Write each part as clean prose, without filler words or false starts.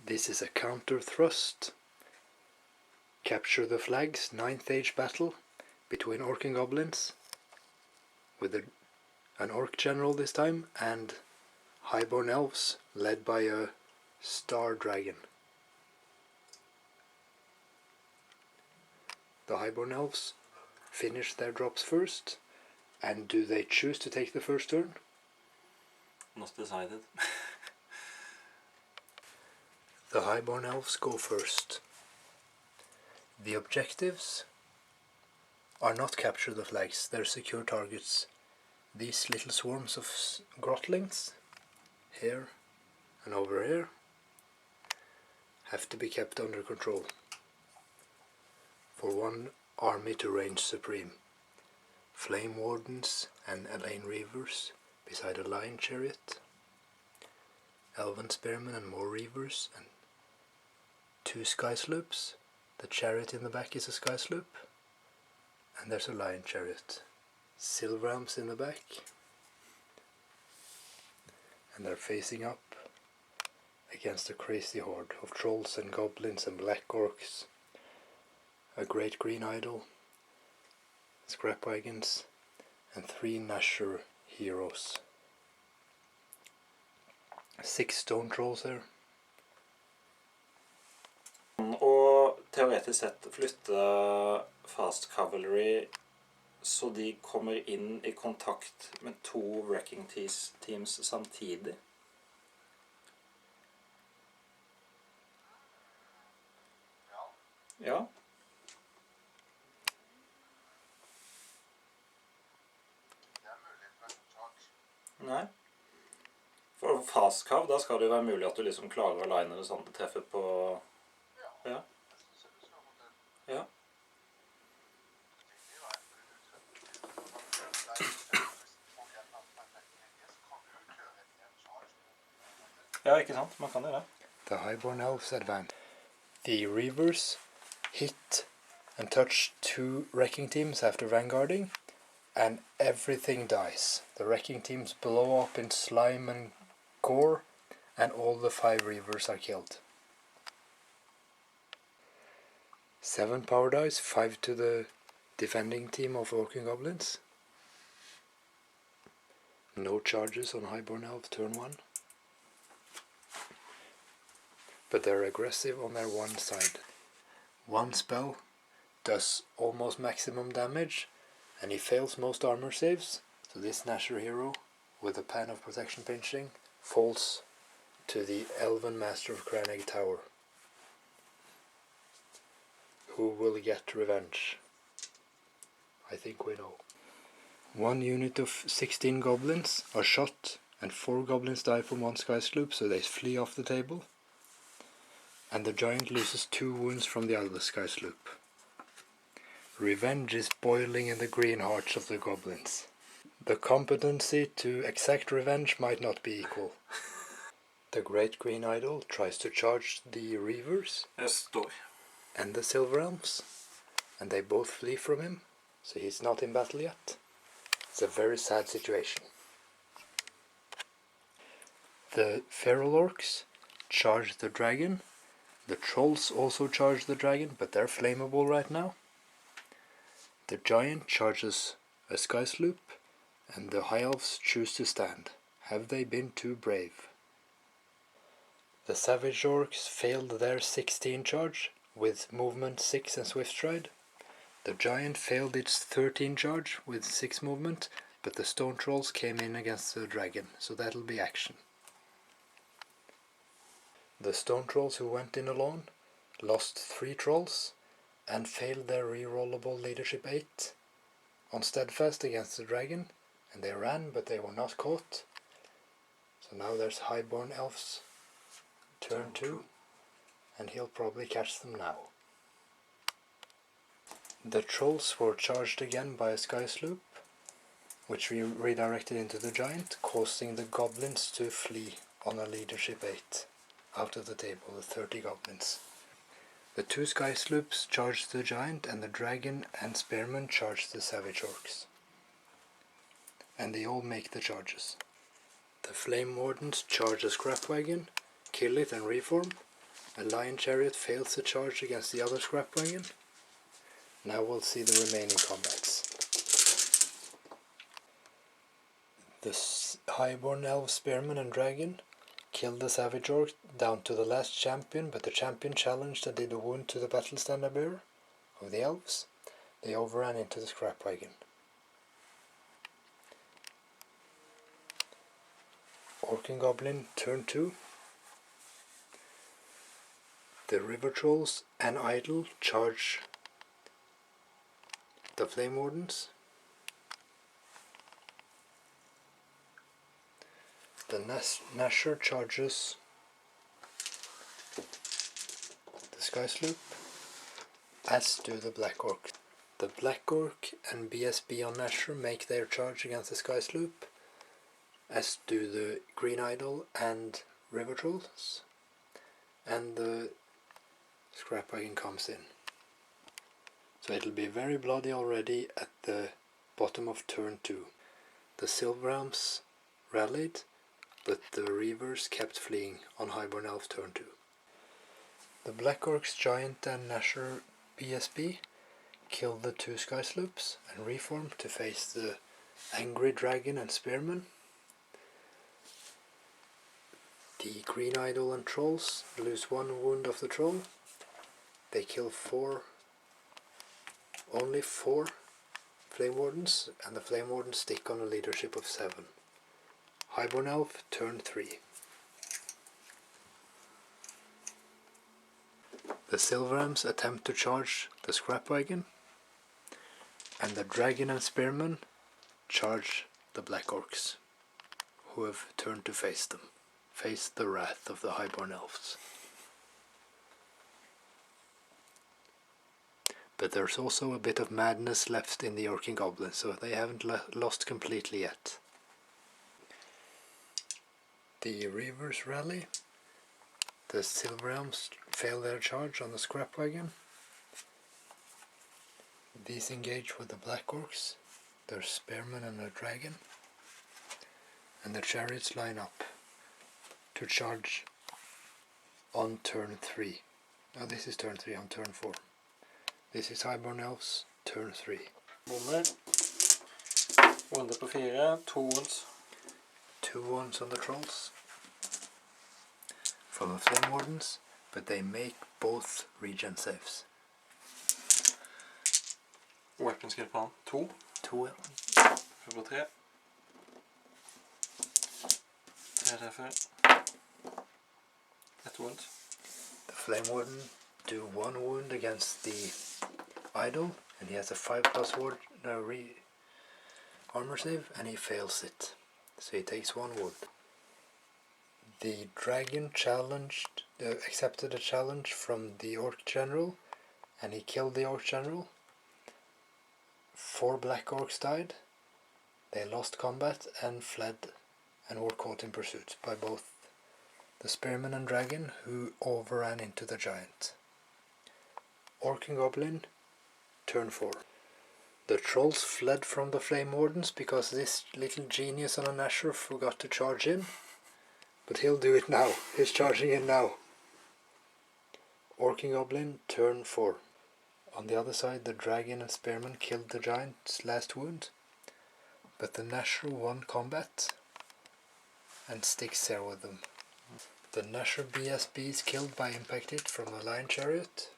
This is a Counterthrust Capture the Flags 9th Age battle between orc and goblins, with an orc general this time, and Highborne elves led by a star dragon. The Highborne elves finish their drops first, and do they choose to take the first turn? Not decided. The Highborne elves go first. The objectives are not capture the flags, they're secure targets. These little swarms of grotlings, here and over here, have to be kept under control for one army to reign supreme. Flame wardens and Elaine reavers beside a lion chariot, elven spearmen and more reavers, and 2 sky sloops. The chariot in the back is a sky sloop, and there's a lion chariot. Silverhelms in the back, and they're facing up against a crazy horde of trolls and goblins and black orcs, a great green idol, scrap wagons, and 3 gnasher heroes. 6 stone trolls there. Og teoretisk sett flytte fast cavalry så de kommer inn i kontakt med 2 wrecking teams samtidig. Ja. Nei. For fast cav, da skal det jo være mulig at du liksom klarer å line det sånn at det treffer på... Ja. Ja. Ja, ikke sant? Man kan gjøre det. The Highborne elves advance. The reavers hit and touch 2 wrecking teams after vanguarding, and everything dies. The wrecking teams blow up in slime and gore, and all the 5 reavers are killed. 7 power dice, 5 to the defending team of orc and goblins. No charges on Highborne elf turn 1. But they're aggressive on their one side. One spell does almost maximum damage, and he fails most armor saves, so this gnasher hero, with a pan of protection pinching, falls to the elven master of Cranegg Tower, who will get revenge. I think we know. 1 unit of 16 goblins are shot, and 4 goblins die from 1 sky sloop, so they flee off the table. And the giant loses 2 wounds from the other sky sloop. Revenge is boiling in the green hearts of the goblins. The competency to exact revenge might not be equal. The great green idol tries to charge the reavers and the Silverhelms, and they both flee from him, so he's not in battle yet. It's a very sad situation. The feral orcs charge the dragon. The trolls also charge the dragon, but they're flammable right now. The giant charges a sky sloop, and the high elves choose to stand. Have they been too brave? The savage orcs failed their 16 charge with movement 6 and swift stride. The giant failed its 13 charge with 6 movement, but the stone trolls came in against the dragon, so that'll be action. The stone trolls who went in alone lost 3 trolls and failed their rerollable leadership 8 on steadfast against the dragon, and they ran, but they were not caught. So now there's Highborne elves turn 2, and he'll probably catch them now. The trolls were charged again by a sky sloop, which we redirected into the giant, causing the goblins to flee on a leadership 8 out of the table, the 30 goblins. The 2 sky sloops charged the giant, and the dragon and spearmen charged the savage orcs. And they all make the charges. The flame wardens charge a scrap wagon, kill it and reform, A lion chariot fails the charge against the other scrap wagon. Now we'll see the remaining combats. The Highborne elf, spearman and dragon killed the savage orc down to the last champion, but the champion challenged and did a wound to the battle standard bearer of the elves. They overran into the scrap wagon. Orc and goblin, turn 2. The river trolls and idol charge the flame wardens. The gnasher charges the sky sloop, as do the black orc. The black orc and BSB on gnasher make their charge against the sky sloop, as do the green idol and river trolls, and the scrap wagon comes in. So it'll be very bloody already at the bottom of turn 2. The Silverhelms rallied, but the Reavers kept fleeing on Highborne Elf turn 2. The Black Orcs Giant and gnasher BSB killed the 2 sky sloops and reformed to face the angry dragon and spearman. The Green Idol and Trolls lose 1 wound of the troll. They kill only 4 Flame Wardens, and the Flame Wardens stick on a leadership of 7. Highborne Elf, turn 3. The Silverhelms attempt to charge the scrap wagon, and the Dragon and Spearman charge the Black Orcs, who have turned to face them, face the wrath of the Highborne Elves. But there's also a bit of madness left in the Orc and Goblins, so they haven't lost completely yet. The Reavers rally. The Silverhelms fail their charge on the scrap wagon. These engage with the Black Orcs, their spearmen and a dragon, and the chariots line up to charge on turn 3. Now this is turn 3, on turn 4. This is Highborne Elves, turn 3. Bomber. Runde på 4, 2 wounds. 2 wounds on the trolls from the Flame Wardens, but they make both regen saves. Weapon skill på han, 2. 2, ja. Får på 3. 3 treffer. 1 wound. The Flame Warden do 1 wound against the idol, and he has a 5+ armor save, and he fails it. So he takes 1 wound. The dragon accepted a challenge from the Orc General, and he killed the Orc General. 4 Black Orcs died. They lost combat and fled, and were caught in pursuit by both the Spearman and Dragon, who overran into the Giant. Orc and Goblin, turn 4. The Trolls fled from the Flame Wardens because this little genius on a gnasher forgot to charge in. But he'll do it now. He's charging in now. Orc and Goblin, turn 4. On the other side, the Dragon and Spearman killed the Giant's last wound, but the gnasher won combat and sticks there with them. The gnasher BSB is killed by impact hit from a lion chariot,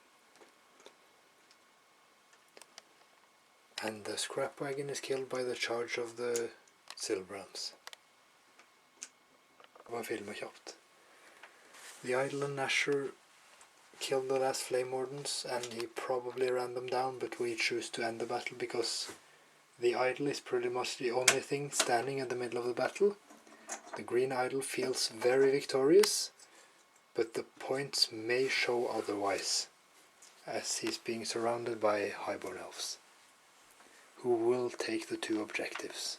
and the scrap wagon is killed by the charge of the Silverhelms. The idol and gnasher killed the last Flame Wardens, and he probably ran them down, but we choose to end the battle because the idol is pretty much the only thing standing in the middle of the battle. The green idol feels very victorious, but the points may show otherwise, as he's being surrounded by Highborne Elves, who will take the 2 objectives.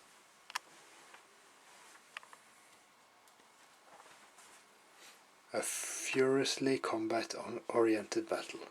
A furiously combat-oriented battle.